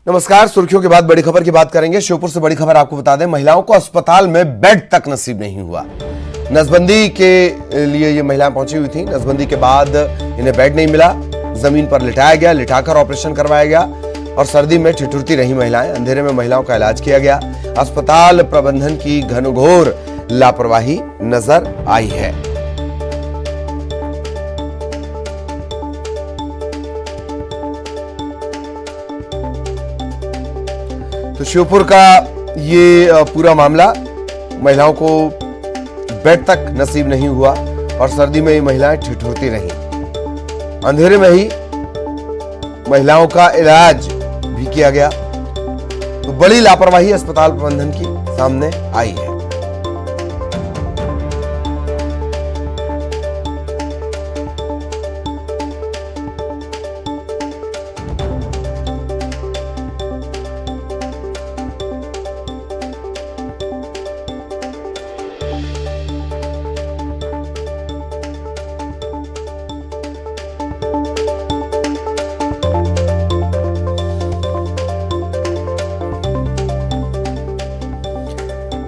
नमस्कार। सुर्खियों के बाद बड़ी खबर की बात करेंगे। श्योपुर से बड़ी खबर आपको बता दें, महिलाओं को अस्पताल में बेड तक नसीब नहीं हुआ। नसबंदी के लिए ये महिलाएं पहुंची हुई थी। नसबंदी के बाद इन्हें बेड नहीं मिला, जमीन पर लिटाया गया, लिटाकर ऑपरेशन करवाया गया और सर्दी में ठिठुरती रही महिलाएं। अंधेरे में महिलाओं का इलाज किया गया। अस्पताल प्रबंधन की घनघोर लापरवाही नजर आई है। तो श्योपुर का ये पूरा मामला, महिलाओं को बेड तक नसीब नहीं हुआ और सर्दी में ये महिलाएं ठिठुरती रहीं। अंधेरे में ही महिलाओं का इलाज भी किया गया। तो बड़ी लापरवाही अस्पताल प्रबंधन की सामने आई है।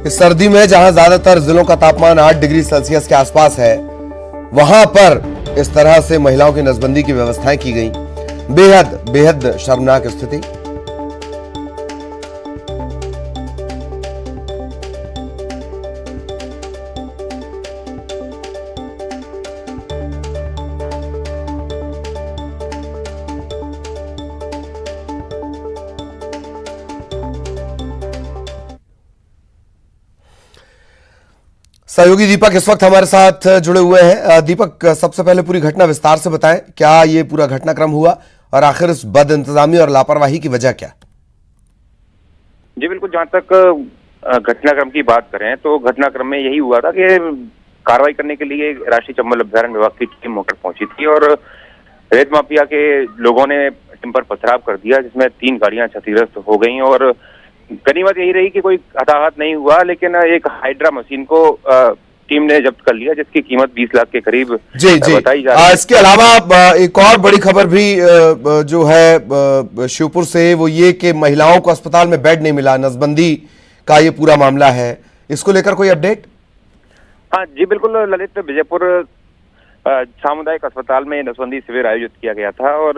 इस सर्दी में जहां ज्यादातर जिलों का तापमान 8 डिग्री सेल्सियस के आसपास है, वहां पर इस तरह से महिलाओं की नसबंदी की व्यवस्थाएं की गई। बेहद बेहद शर्मनाक स्थिति। सहयोगी दीपक इस वक्त हमारे साथ जुड़े हुए हैं। दीपक, सबसे पहले पूरी घटना विस्तार से बताएं, क्या ये पूरा घटनाक्रम हुआ और आखिर इस बदइंतजामी और लापरवाही की वजह क्या? जी बिल्कुल, जहां तक घटनाक्रम की बात करें तो घटनाक्रम में यही हुआ था कि कार्रवाई करने के लिए राष्ट्रीय चंबल अभ्यारण्य विभाग की टीम मौके पर पहुंची थी और रेत माफिया के लोगों ने टीम पर पथराव कर दिया, जिसमें 3 गाड़ियां क्षतिग्रस्त हो गई और गनीमत यही रही कि कोई हताहत नहीं हुआ, लेकिन एक हाइड्रा मशीन को टीम ने जब्त कर लिया, जिसकी कीमत 20 लाख के करीब बताई जा रही है। इसके अलावा एक और बड़ी खबर भी जो है श्योपुर से, वो ये कि महिलाओं को अस्पताल में बेड नहीं मिला। नसबंदी का ये पूरा मामला है, इसको लेकर कोई अपडेट? हाँ जी बिल्कुल ललित, विजयपुर सामुदायिक अस्पताल में नसबंदी शिविर आयोजित किया गया था और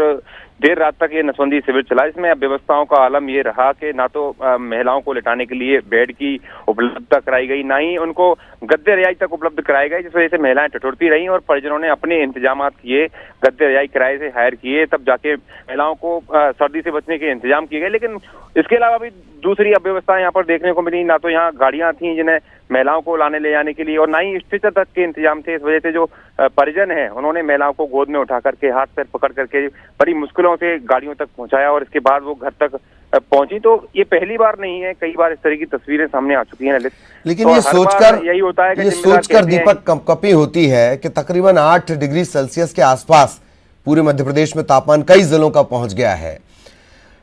देर रात तक ये नसबंदी शिविर चला। इसमें व्यवस्थाओं का आलम ये रहा कि ना तो महिलाओं को लिटाने के लिए बेड की उपलब्धता कराई गई, ना ही उनको गद्दे रजाई तक उपलब्ध कराए गए, जिस वजह से महिलाएं ठिठुरती रहीं और परिजनों ने अपने इंतजाम किए, गद्दे रजाई किराए से हायर किए, तब जाके महिलाओं को सर्दी से बचने के इंतजाम किए गए। लेकिन इसके अलावा भी दूसरी अव्यवस्था यहाँ पर देखने को मिली। ना तो यहाँ गाड़ियां थी जिन्हें महिलाओं को लाने ले जाने के लिए, और ना ही स्ट्रेचर तक के इंतजाम थे। इस वजह से जो परिजन है उन्होंने महिलाओं को गोद में उठा करके, हाथ पैर पकड़ करके बड़ी मुश्किलों से गाड़ियों तक पहुंचाया और इसके बाद वो घर तक पहुंची। तो ये पहली बार नहीं है, कई बार इस तरह की तस्वीरें सामने आ चुकी हैं। लेकिन तो ये सोचकर यही होता है कि ये सोचकर दीपक कंपकपी होती है कि तकरीबन 8 डिग्री सेल्सियस के आसपास पूरे मध्य प्रदेश में तापमान कई जिलों का पहुंच गया है।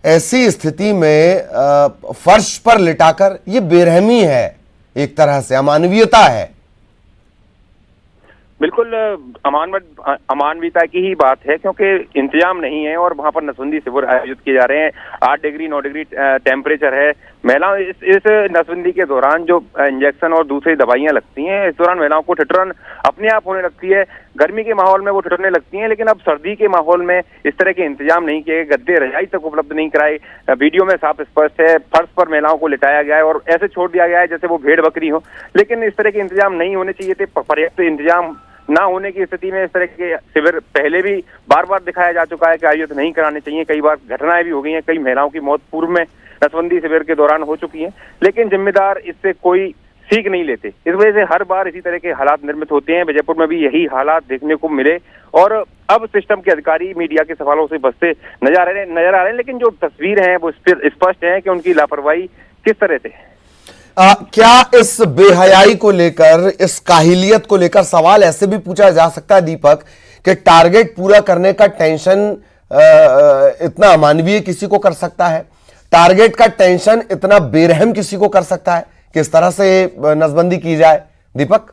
ऐसी स्थिति में फर्श पर लिटाकर, ये बेरहमी है, एक तरह से अमानवीयता है। बिल्कुल अमानवीयता की ही बात है, क्योंकि इंतजाम नहीं है और वहां पर नसबंदी शिविर आयोजित किए जा रहे हैं। 8 डिग्री 9 डिग्री टेम्परेचर है। महिलाओं इस नसबंदी के दौरान जो इंजेक्शन और दूसरी दवाइयां लगती हैं, इस दौरान महिलाओं को ठिठुरन अपने आप होने लगती है। गर्मी के माहौल में वो ठिठुरने लगती हैं, लेकिन अब सर्दी के माहौल में इस तरह के इंतजाम नहीं किए, गद्दे रजाई तक उपलब्ध नहीं कराए। वीडियो में साफ स्पष्ट है, फर्श पर महिलाओं को लिटाया गया है और ऐसे छोड़ दिया गया है जैसे वो भेड़ बकरी हो। लेकिन इस तरह के इंतजाम नहीं होने चाहिए थे। पर्याप्त इंतजाम ना होने की स्थिति में इस तरह के शिविर पहले भी बार बार दिखाया जा चुका है कि आयोजित नहीं कराने चाहिए। कई बार घटनाएं भी हो गई हैं, कई महिलाओं की मौत पूर्व में नसबंदी शिविर के दौरान हो चुकी है, लेकिन जिम्मेदार इससे कोई सीख नहीं लेते। इस वजह से हर बार इसी तरह के हालात निर्मित होते हैं। विजयपुर में भी यही हालात देखने को मिले और अब सिस्टम के अधिकारी मीडिया के सवालों से बचते नजर आ रहे हैं, लेकिन जो तस्वीर है वो स्पष्ट है कि उनकी लापरवाही किस तरह से। क्या इस बेहयाई को लेकर, इस काहिलियत को लेकर सवाल ऐसे भी पूछा जा सकता है दीपक कि टारगेट पूरा करने का टेंशन इतना अमानवीय किसी को कर सकता है? टारगेट का टेंशन इतना बेरहम किसी को कर सकता है? किस तरह से नसबंदी की जाए दीपक?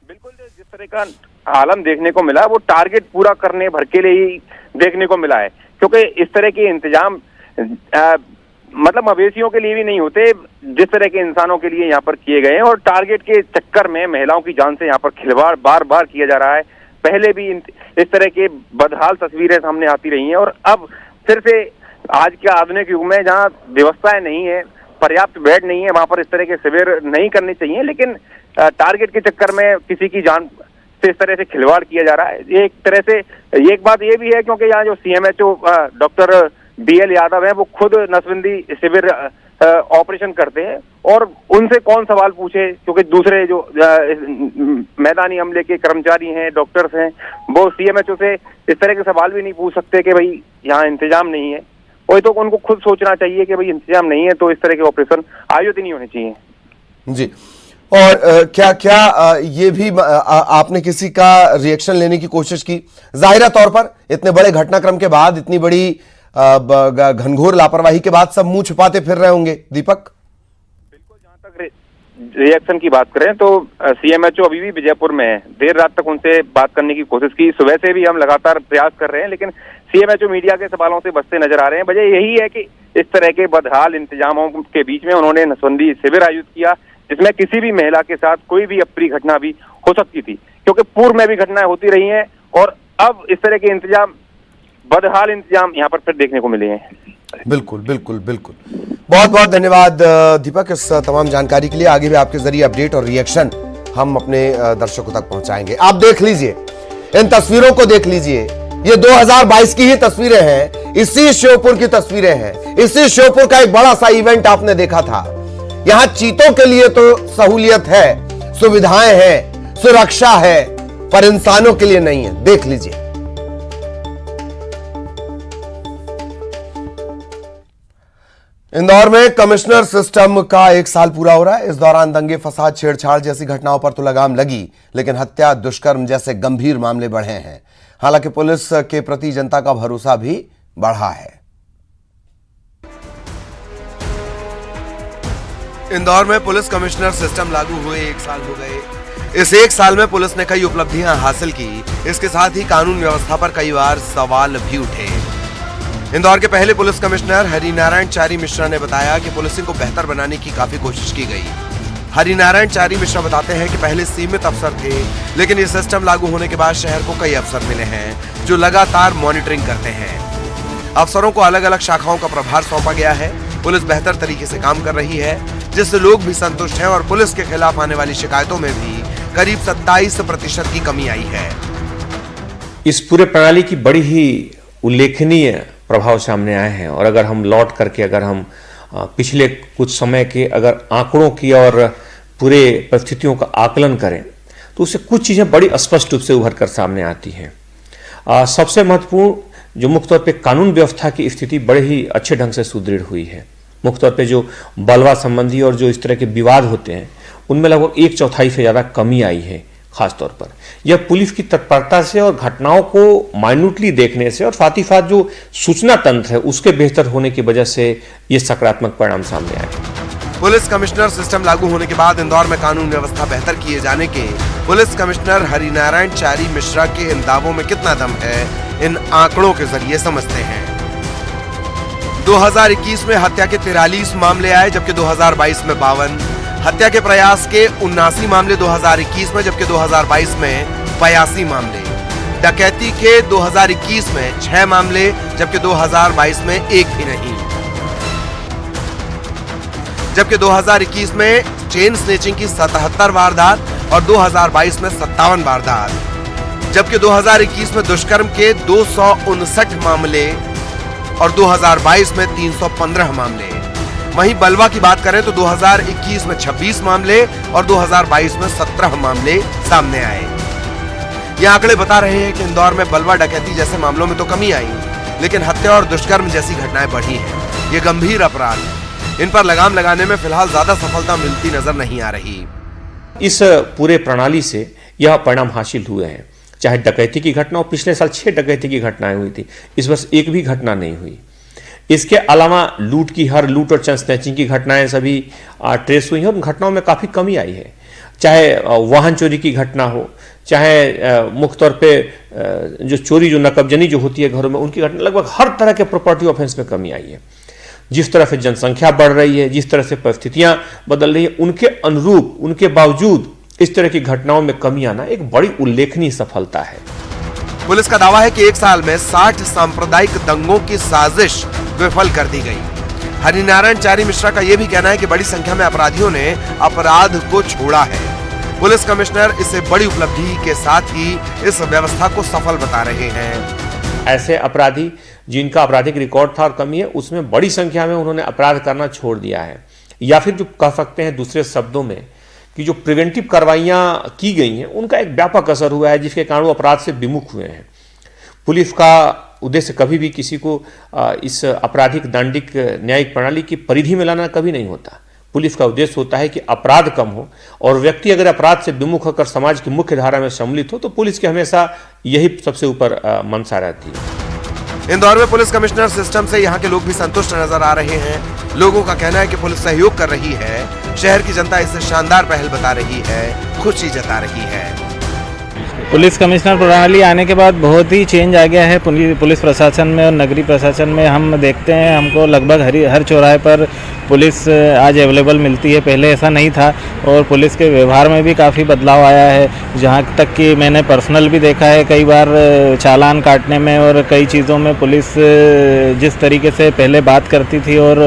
बिल्कुल, जिस तरह का आलम देखने को मिला वो टारगेट पूरा करने भर के लिए ही देखने को मिला है, क्योंकि इस तरह के इंतजाम मतलब मवेशियों के लिए भी नहीं होते, जिस तरह के इंसानों के लिए यहाँ पर किए गए हैं। और टारगेट के चक्कर में महिलाओं की जान से यहाँ पर खिलवाड़ बार बार किया जा रहा है। पहले भी इस तरह के बदहाल तस्वीरें सामने आती रही हैं, और अब फिर से आज के आधुनिक युग में जहाँ व्यवस्थाएं नहीं है, पर्याप्त बेड नहीं है, वहां पर इस तरह के शिविर नहीं करने चाहिए, लेकिन टारगेट के चक्कर में किसी की जान से इस तरह से खिलवाड़ किया जा रहा है। एक तरह से एक बात ये भी है, क्योंकि यहाँ जो CMHO डॉक्टर BL यादव है, वो खुद नसबंदी शिविर ऑपरेशन करते हैं, और उनसे कौन सवाल पूछे, क्योंकि दूसरे जो मैदानी अमले के कर्मचारी हैं, डॉक्टर्स हैं, वो CMHO से इस तरह के सवाल भी नहीं पूछ सकते कि भाई यहाँ इंतजाम नहीं है। वही तो उनको खुद सोचना चाहिए कि भाई इंतजाम नहीं है तो इस तरह के ऑपरेशन आयोजित नहीं होने चाहिए। जी, और क्या ये भी आपने किसी का रिएक्शन लेने की कोशिश की? जाहिरा तौर पर इतने बड़े घटनाक्रम के बाद, इतनी बड़ी घनघोर लापरवाही के बाद सब मुंह छुपाते फिर रहे होंगे। दीपक, बिल्कुल, जहां तक रिएक्शन की बात करें तो CMHO अभी भी विजयपुर में है। देर रात तक उनसे बात करने की कोशिश की, सुबह से भी हम लगातार प्रयास कर रहे हैं, लेकिन CMHO मीडिया के सवालों से बचते नजर आ रहे हैं। वजह यही है कि इस तरह के बदहाल इंतजामों के बीच में उन्होंने नसबंदी शिविर आयोजित किया, जिसमें किसी भी महिला के साथ कोई भी अप्रिय घटना भी हो सकती थी, क्योंकि पूर्व में भी घटनाएं होती रही हैं, और अब इस तरह के इंतजाम, बदहाल इंतजाम यहाँ पर फिर देखने को मिले हैं। बिल्कुल बिल्कुल बिल्कुल। बहुत बहुत धन्यवाद दीपक इस तमाम जानकारी के लिए। आगे भी आपके जरिए अपडेट और रिएक्शन हम अपने दर्शकों तक पहुंचाएंगे। आप देख लीजिए, इन तस्वीरों को देख लीजिए, ये 2022 की ही तस्वीरें हैं, इसी श्योपुर की तस्वीरें हैं। इसी श्योपुर का एक बड़ा सा इवेंट आपने देखा था। यहां चीतों के लिए तो सहूलियत है, सुविधाएं हैं, सुरक्षा है, पर इंसानों के लिए नहीं है। देख लीजिए। इंदौर में कमिश्नर सिस्टम का 1 साल पूरा हो रहा है। इस दौरान दंगे, फसाद, छेड़छाड़ जैसी घटनाओं पर तो लगाम लगी, लेकिन हत्या, दुष्कर्म जैसे गंभीर मामले बढ़े हैं। हालांकि पुलिस के प्रति जनता का भरोसा भी बढ़ा है। इंदौर में पुलिस कमिश्नर सिस्टम लागू हुए 1 साल हो गए। इस 1 साल में पुलिस ने कई उपलब्धियां हासिल की। इसके साथ ही कानून व्यवस्था पर कई बार सवाल भी उठे। इंदौर के पहले पुलिस कमिश्नर हरिनारायण चारी मिश्रा ने बताया कि पुलिसिंग को बेहतर बनाने की काफी कोशिश की गई। हरिनारायण चारी मिश्रा बताते हैं कि पहले सीमित अफसर थे, लेकिन ये सिस्टम लागू होने के बाद शहर को कई अफसर मिले हैं जो लगातार मॉनिटरिंग करते हैं। अफसरों को अलग अलग शाखाओं का प्रभार सौंपा गया है। पुलिस बेहतर तरीके से काम कर रही है, जिससे लोग भी संतुष्ट हैं, और पुलिस के खिलाफ आने वाली शिकायतों में भी करीब 27% की कमी आई है। इस पूरे प्रणाली की बड़ी ही उल्लेखनीय प्रभाव सामने आए हैं, और अगर हम लौट करके अगर हम पिछले कुछ समय के अगर आंकड़ों की और पूरे परिस्थितियों का आकलन करें तो उससे कुछ चीज़ें बड़ी स्पष्ट रूप से उभर कर सामने आती हैं। सबसे महत्वपूर्ण जो मुख्य तौर पे कानून व्यवस्था की स्थिति बड़े ही अच्छे ढंग से सुदृढ़ हुई है। मुख्य तौर पे जो बलवा संबंधी और जो इस तरह के विवाद होते हैं उनमें लगभग 1/4 से ज़्यादा कमी आई है। खास तौर पर यह पुलिस की तत्परता से और घटनाओं को माइन्यूटली देखने से और साथ ही साथ जो सूचना तंत्र है उसके बेहतर होने की वजह से ये सकारात्मक परिणाम सामने आए। पुलिस कमिश्नर सिस्टम लागू होने के बाद इंदौर में कानून व्यवस्था बेहतर किए जाने के पुलिस कमिश्नर हरिनारायण चारी मिश्रा के इन दावों में कितना दम है, इन आंकड़ों के जरिए समझते हैं। 2021 में हत्या के 43 मामले आए, जबकि 2022 में 52। हत्या के प्रयास के 79 मामले 2021 में, जबकि 2022 में 85 मामले। डकैती के 2021 में 6 मामले, जबकि 2022 में 1 भी नहीं। जबकि 2021 में चेन स्नेचिंग की 77 वारदात और 2022 में 57 वारदात। जबकि 2021 में दुष्कर्म के 259 मामले और 2022 में 315 मामले। वहीं बलवा की बात करें तो 2021 में 26 मामले और 2022 में 17 मामले सामने आए। ये आंकड़े बता रहे हैं कि इंदौर में बलवा, डकैती जैसे मामलों में तो कमी आई, लेकिन हत्या और दुष्कर्म जैसी घटनाएं बढ़ी हैं। ये गंभीर अपराध हैं। इन पर लगाम लगाने में फिलहाल ज्यादा सफलता मिलती नजर नहीं आ रही। इस पूरे प्रणाली से यह परिणाम हासिल हुए हैं। चाहे डकैती की घटना हो, पिछले साल 6 डकैती की घटनाएं हुई थी, इस वर्ष 1 भी घटना नहीं हुई। इसके अलावा हर लूट और चेन स्नैचिंग की घटनाएं सभी ट्रेस हुई हैं और घटनाओं में काफ़ी कमी आई है। चाहे वाहन चोरी की घटना हो, चाहे मुख्य तौर पे जो चोरी, जो नकबजनी जो होती है घरों में, उनकी घटना, लगभग हर तरह के प्रॉपर्टी ऑफेंस में कमी आई है। जिस तरह से जनसंख्या बढ़ रही है, जिस तरह से परिस्थितियां बदल रही है, उनके अनुरूप, उनके बावजूद इस तरह की घटनाओं में कमी आना एक बड़ी उल्लेखनीय सफलता है। पुलिस का दावा है कि एक साल में 60 सांप्रदायिक दंगों की साजिश विफल कर दी गई। हरिनारायण चारी मिश्रा का यह भी कहना है कि बड़ी संख्या में अपराधियों ने अपराध को छोड़ा है। पुलिस कमिश्नर इसे बड़ी उपलब्धि के साथ ही इस व्यवस्था को सफल बता रहे हैं। ऐसे अपराधी जिनका आपराधिक रिकॉर्ड था और कमी है, उसमें बड़ी संख्या में उन्होंने अपराध करना छोड़ दिया है, या फिर जो कह सकते हैं दूसरे शब्दों में कि जो प्रिवेंटिव कार्रवाइयां की गई हैं उनका एक व्यापक असर हुआ है, जिसके कारण वो अपराध से विमुख हुए हैं। पुलिस का उद्देश्य कभी भी किसी को इस आपराधिक दंडिक न्यायिक प्रणाली की परिधि में लाना कभी नहीं होता। पुलिस का उद्देश्य होता है कि अपराध कम हो, और व्यक्ति अगर अपराध से विमुख होकर समाज की मुख्य धारा में सम्मिलित हो तो पुलिस की हमेशा यही सबसे ऊपर मंशा रहती है। इंदौर में पुलिस कमिश्नर सिस्टम से यहाँ के लोग भी संतुष्ट नजर आ रहे हैं। लोगों का कहना है कि पुलिस सहयोग कर रही है। शहर की जनता इसे शानदार पहल बता रही है, खुशी जता रही है। पुलिस कमिश्नर प्रणाली आने के बाद बहुत ही चेंज आ गया है पुलिस प्रशासन में और नगरीय प्रशासन में। हम देखते हैं, हमको लगभग हर चौराहे पर पुलिस आज अवेलेबल मिलती है, पहले ऐसा नहीं था। और पुलिस के व्यवहार में भी काफ़ी बदलाव आया है, जहाँ तक कि मैंने पर्सनल भी देखा है कई बार चालान काटने में और कई चीज़ों में पुलिस जिस तरीके से पहले बात करती थी और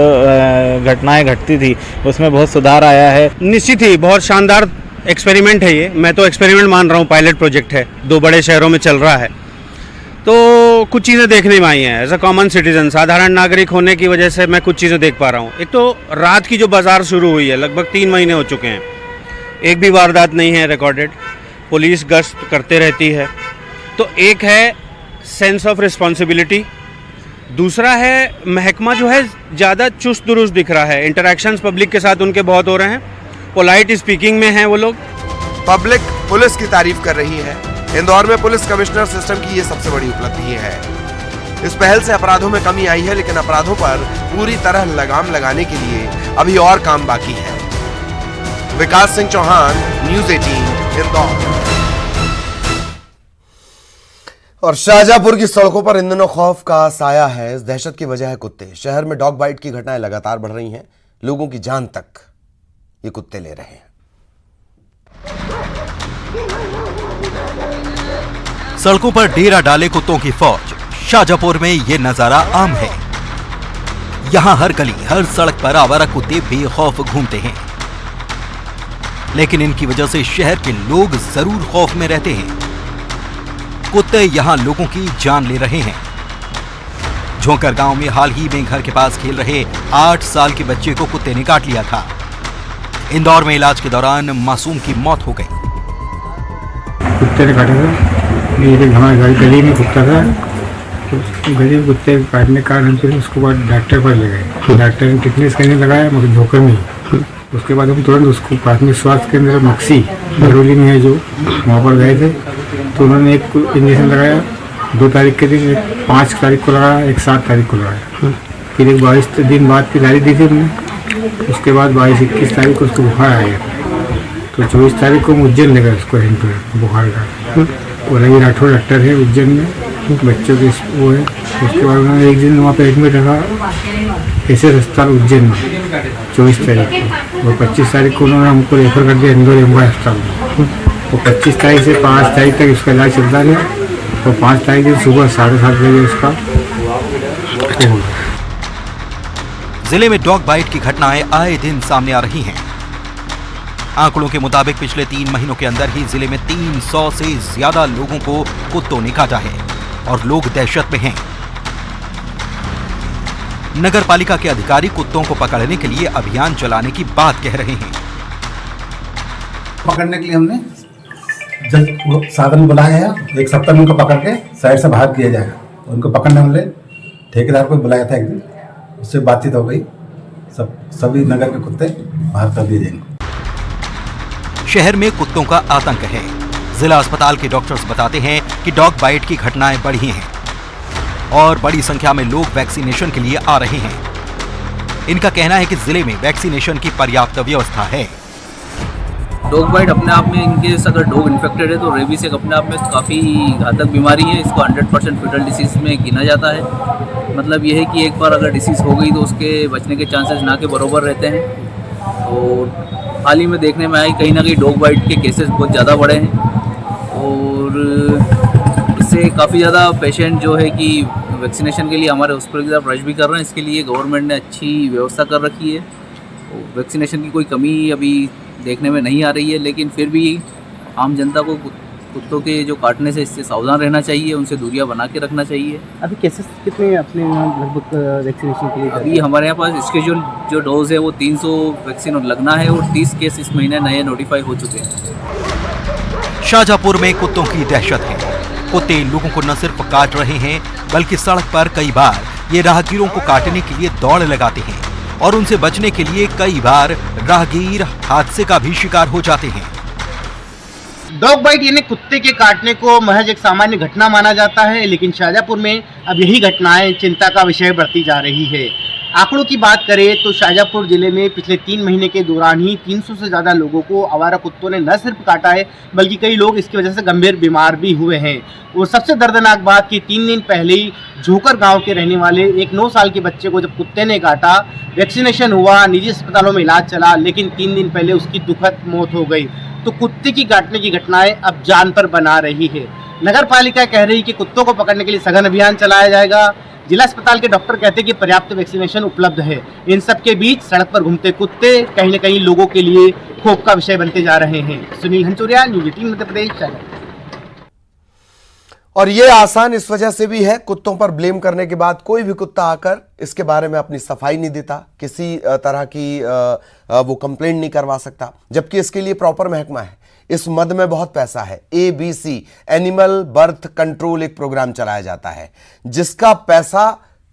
घटनाएं घटती थी उसमें बहुत सुधार आया है। निश्चित ही बहुत शानदार एक्सपेरिमेंट है ये। मैं तो एक्सपेरिमेंट मान रहा हूँ, पायलट प्रोजेक्ट है, 2 बड़े शहरों में चल रहा है। तो कुछ चीज़ें देखने में आई हैं। एज अ कॉमन सिटीजन, साधारण नागरिक होने की वजह से मैं कुछ चीज़ें देख पा रहा हूँ। एक तो रात की जो बाजार शुरू हुई है, लगभग 3 महीने हो चुके हैं, एक भी वारदात नहीं है रिकॉर्डेड। पुलिस गश्त करते रहती है। तो एक है सेंस ऑफ रिस्पॉन्सिबिलिटी, दूसरा है महकमा जो है ज़्यादा चुस्त दुरुस्त दिख रहा है। इंटरेक्शंस पब्लिक के साथ उनके बहुत हो रहे हैं, पोलाइट स्पीकिंग में हैं वो लोग। पब्लिक पुलिस की तारीफ कर रही है। इंदौर में पुलिस कमिश्नर सिस्टम की ये सबसे बड़ी उपलब्धि है। इस पहल से अपराधों में कमी आई है, लेकिन अपराधों पर पूरी तरह लगाम लगाने के लिए अभी और काम बाकी है। विकास सिंह चौहान, न्यूज़ 18, इंदौर। और शाहजहांपुर की सड़कों पर इन दिनों खौफ का साया है। इस दहशत की वजह है कुत्ते। शहर में डॉग बाइट की घटनाएं लगातार बढ़ रही हैं। लोगों की जान तक ये कुत्ते ले रहे हैं। सड़कों पर डेरा डाले कुत्तों की फौज। शाहजहांपुर में ये नजारा आम है। यहां हर गली, हर सड़क पर आवारा कुत्ते बेखौफ घूमते हैं, लेकिन इनकी वजह से शहर के लोग जरूर खौफ में रहते हैं। कुत्ते यहां लोगों की जान ले रहे हैं। झोंकर गांव में हाल ही में घर के पास खेल रहे 8 साल के बच्चे को कुत्ते ने काट लिया था। इंदौर में इलाज के दौरान मासूम की मौत हो गई। कुत्ते ने काटा था। ये हमारे गली में कुत्ता था, गली में कुत्ते काटने के कारण फिर उसको बाद डॉक्टर पर ले गए। डॉक्टर ने कितने स्कैनिंग लगाया मगर धोकर नहीं। उसके बाद हम तुरंत उसको प्राथमिक स्वास्थ्य केंद्र मक्सी बरौली में है जो, वहाँ पर गए थे। तो उन्होंने एक इंजेक्शन लगाया 2 तारीख के दिन, एक 5 तारीख को लगाया, एक 7 तारीख को लगाया। फिर एक 22 दिन बाद की तारीख दी थी हमने। उसके बाद 22-21 तारीख को उसको बुखार आ गया। तो 24 तारीख को उज्जैन ले गए उसको बुखार का। और रवि राठौर डॉक्टर है उज्जैन में, बच्चों के वो है। उसके बाद उन्होंने एक दिन वहाँ पे एडमिट रखा एसएस अस्पताल उज्जैन में 24 तारीख को। और 25 तारीख को उन्होंने हमको रेफर कर दिया इंदौर एमवाई अस्पताल में। और 25 तारीख से 5 तारीख तक उसका इलाज चलता रहा। और 5 तारीख दिन सुबह 7:30 बजे उसका हो गया। जिले में डॉग बाइट की घटनाएं आए दिन सामने आ रही हैं। आंकड़ों के मुताबिक पिछले 3 महीनों के अंदर ही जिले में 300 से ज्यादा लोगों को कुत्तों ने काटा है और लोग दहशत में हैं। नगर पालिका के अधिकारी कुत्तों को पकड़ने के लिए अभियान चलाने की बात कह रहे हैं। पकड़ने के लिए हमने जब साधन बुलाए हैं, 1 सप्ताह में उनको पकड़ के साइड से बाहर किया जाएगा। उनको पकड़ने हमने ठेकेदार को बुलाया था एक दिन, उससे बातचीत हो गई। सभी नगर के कुत्ते बाहर कर दिए जाएंगे। शहर में कुत्तों का आतंक है। जिला अस्पताल के डॉक्टर्स बताते हैं कि डॉग बाइट की घटनाएं बढ़ी हैं और बड़ी संख्या में लोग वैक्सीनेशन के लिए आ रहे हैं। इनका कहना है कि जिले में वैक्सीनेशन की पर्याप्त व्यवस्था है। डॉग बाइट अपने आप में इनकेस अगर डॉग इन्फेक्टेड है तो रेबीज एक अपने आप में काफ़ी घातक बीमारी है। इसको 100% फेटल डिसीज़ में गिना जाता है। मतलब ये है कि एक बार अगर डिसीज़ हो गई तो उसके बचने के चांसेस ना के बराबर रहते हैं। और हाल ही में देखने में आई कहीं ना कहीं डॉग बाइट के केसेस बहुत ज़्यादा बढ़े हैं और इससे काफ़ी ज़्यादा पेशेंट जो है कि वैक्सीनेशन के लिए हमारे हॉस्पिटल की तरफ रश भी कर रहे हैं। इसके लिए गवर्नमेंट ने अच्छी व्यवस्था कर रखी है। वैक्सीनेशन की कोई कमी अभी देखने में नहीं आ रही है, लेकिन फिर भी आम जनता को कुत्तों के जो काटने से इससे सावधान रहना चाहिए, उनसे दूरियां बना के रखना चाहिए। अभी केसेस कितने हैं अपने यहाँ लगभग वैक्सीनेशन के लिए? अभी हमारे यहाँ पास स्केड्यूल जो डोज है वो 300 वैक्सीन लगना है और 30 केस इस महीने नए नोटिफाई हो चुके हैं। शाहजहांपुर में कुत्तों की दहशत है। कुत्ते लोगों को न सिर्फ काट रहे हैं बल्कि सड़क पर कई बार ये राहगीरों को काटने के लिए दौड़ लगाते हैं और उनसे बचने के लिए कई बार राहगीर हादसे का भी शिकार हो जाते हैं। डॉग बाइट यानी कुत्ते के काटने को महज एक सामान्य घटना माना जाता है, लेकिन शाहजहांपुर में अब यही घटनाएं चिंता का विषय बढ़ती जा रही है। आंकड़ों की बात करें तो शाहजहांपुर जिले में पिछले 3 महीने के दौरान ही 300 से ज़्यादा लोगों को आवारा कुत्तों ने न सिर्फ काटा है बल्कि कई लोग इसकी वजह से गंभीर बीमार भी हुए हैं। और सबसे दर्दनाक बात कि 3 दिन पहले ही झोकर गांव के रहने वाले एक 9 साल के बच्चे को जब कुत्ते ने काटा, वैक्सीनेशन हुआ, निजी अस्पतालों में इलाज चला, लेकिन 3 दिन पहले उसकी दुखद मौत हो गई। तो कुत्ते की काटने की घटनाएं अब जान पर बना रही है। नगर पालिका कह रही कि कुत्तों को पकड़ने के लिए सघन अभियान चलाया जाएगा। जिला अस्पताल के डॉक्टर कहते हैं कि पर्याप्त वैक्सीनेशन उपलब्ध है। इन सब के बीच सड़क पर घूमते कुत्ते कहीं न कहीं लोगों के लिए खौफ का विषय बनते जा रहे हैं। सुनील हंचुरिया, न्यूज़ 18 मध्य प्रदेश, शाहजहांपुर। और ये आसान इस वजह से भी है, कुत्तों पर ब्लेम करने के बाद कोई भी कुत्ता आकर इसके बारे में अपनी सफाई नहीं देता, किसी तरह की वो कंप्लेंट नहीं करवा सकता, जबकि इसके लिए प्रॉपर महकमा है। इस मद में बहुत पैसा है। ABC एनिमल बर्थ कंट्रोल एक प्रोग्राम चलाया जाता है जिसका पैसा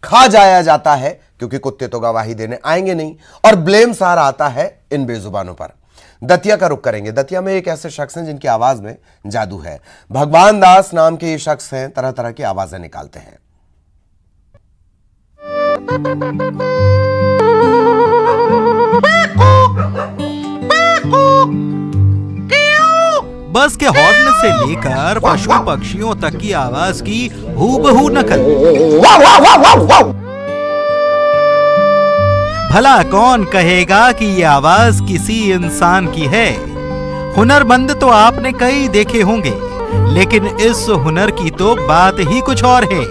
खा जाया जाता है, क्योंकि कुत्ते तो गवाही देने आएंगे नहीं और ब्लेम सारा आता है इन बेजुबानों पर। दतिया का रुख करेंगे। दतिया में एक ऐसे शख्स हैं जिनकी आवाज में जादू है। भगवान दास नाम के ये शख्स हैं, तरह तरह की आवाजें निकालते हैं। बस के हॉर्न से लेकर पशु पक्षियों तक की आवाज की हूबहू नकल। भला कौन कहेगा कि ये आवाज किसी इंसान की है? हुनरमंद तो आपने कई देखे होंगे, लेकिन इस हुनर की तो बात ही कुछ और है।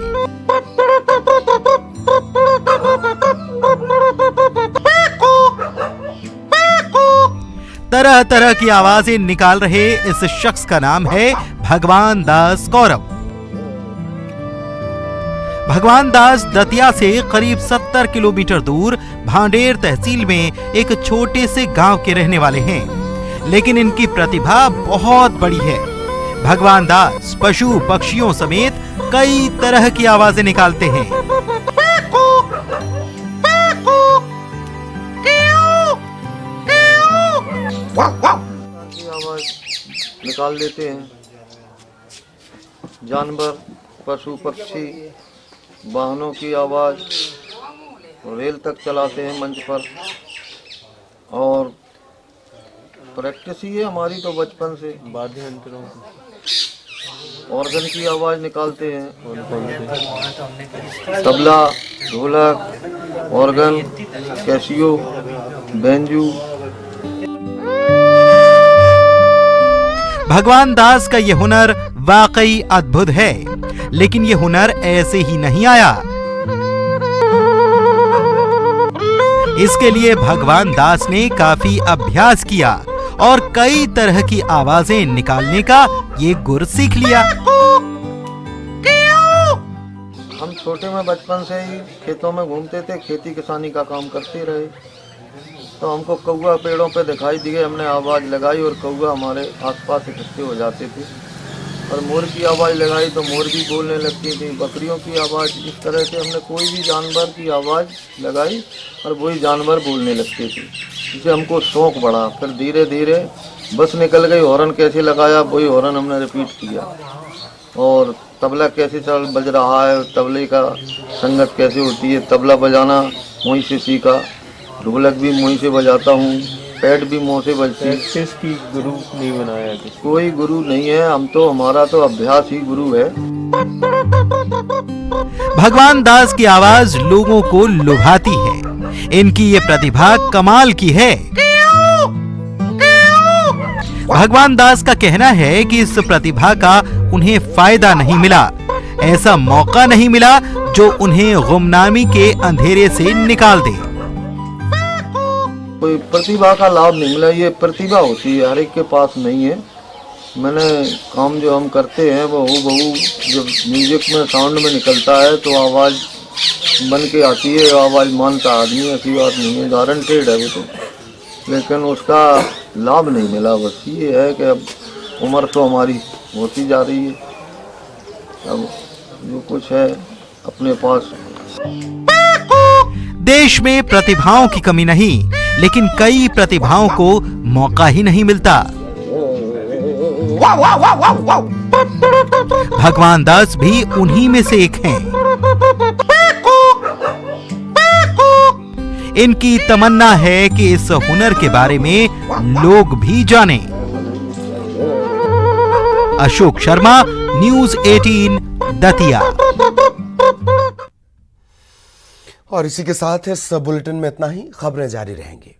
तरह तरह की आवाजें निकाल रहे इस शख्स का नाम है भगवान दास गौरव। भगवान दास दतिया से करीब 70 किलोमीटर दूर भांडेर तहसील में एक छोटे से गांव के रहने वाले हैं, लेकिन इनकी प्रतिभा बहुत बड़ी है। भगवान दास पशु पक्षियों समेत कई तरह की आवाजें निकालते हैं। आवाज निकाल लेते हैं। जानवर, पशु पक्षी, वाहनों की आवाज, रेल तक चलाते हैं मंच पर। और प्रैक्टिस ही है हमारी तो बचपन से। वाद्य यंत्रों, ऑर्गन की आवाज निकालते हैं। तबला, ढोलक, ऑर्गन, कैसियो, बेंजू। भगवान दास का ये हुनर वाकई अद्भुत है, लेकिन ये हुनर ऐसे ही नहीं आया। इसके लिए भगवान दास ने काफी अभ्यास किया और कई तरह की आवाजें निकालने का ये गुर सीख लिया। हम छोटे में बचपन से ही खेतों में घूमते थे, खेती किसानी का काम करते रहे, तो हमको कौवा पेड़ों पे दिखाई दिए, हमने आवाज़ लगाई और कौवा हमारे आसपास इकट्ठे हो जाते थे। और मोर की आवाज़ लगाई तो मोर भी बोलने लगती थी। बकरियों की आवाज़, इस तरह से हमने कोई भी जानवर की आवाज़ लगाई और वही जानवर बोलने लगते थे। इससे हमको शौक़ बढ़ा। फिर धीरे धीरे बस निकल गई। हॉर्न कैसे लगाया, वही हॉर्न हमने रिपीट किया। और तबला कैसे चल बज रहा है, तबले का संगत कैसे होती है, तबला बजाना वहीं से सीखा। ढोलक भी वहीं से बजाता हूँ। पेट भी मुँह से बजती है। प्रैक्टिस की गुरु नहीं बनाया किसी। कोई गुरु नहीं है, हम तो हमारा तो अभ्यास ही गुरु है। भगवान दास की आवाज लोगों को लुभाती है। इनकी ये प्रतिभा कमाल की है। भगवान दास का कहना है कि इस प्रतिभा का उन्हें फायदा नहीं मिला, ऐसा मौका नहीं मिला जो उन्हें गुमनामी के अंधेरे से निकाल दे। कोई प्रतिभा का लाभ नहीं मिला। ये प्रतिभा होती है, हर एक के पास नहीं है। मैंने काम जो हम करते हैं वो हूबहू जब म्यूजिक में साउंड में निकलता है तो आवाज़ बन के आती है, आवाज़ मानता आदमी, ऐसी बात नहीं है, गारंटेड है वो तो। लेकिन उसका लाभ नहीं मिला। बस ये है कि अब उम्र तो हमारी होती जा रही है, अब जो कुछ है अपने पास। देश में प्रतिभाओं की कमी नहीं, लेकिन कई प्रतिभाओं को मौका ही नहीं मिलता। भगवान दास भी उन्हीं में से एक हैं। इनकी तमन्ना है कि इस हुनर के बारे में लोग भी जानें। अशोक शर्मा, न्यूज़ 18, दतिया। और इसी के साथ इस बुलेटिन में इतना ही। खबरें जारी रहेंगी।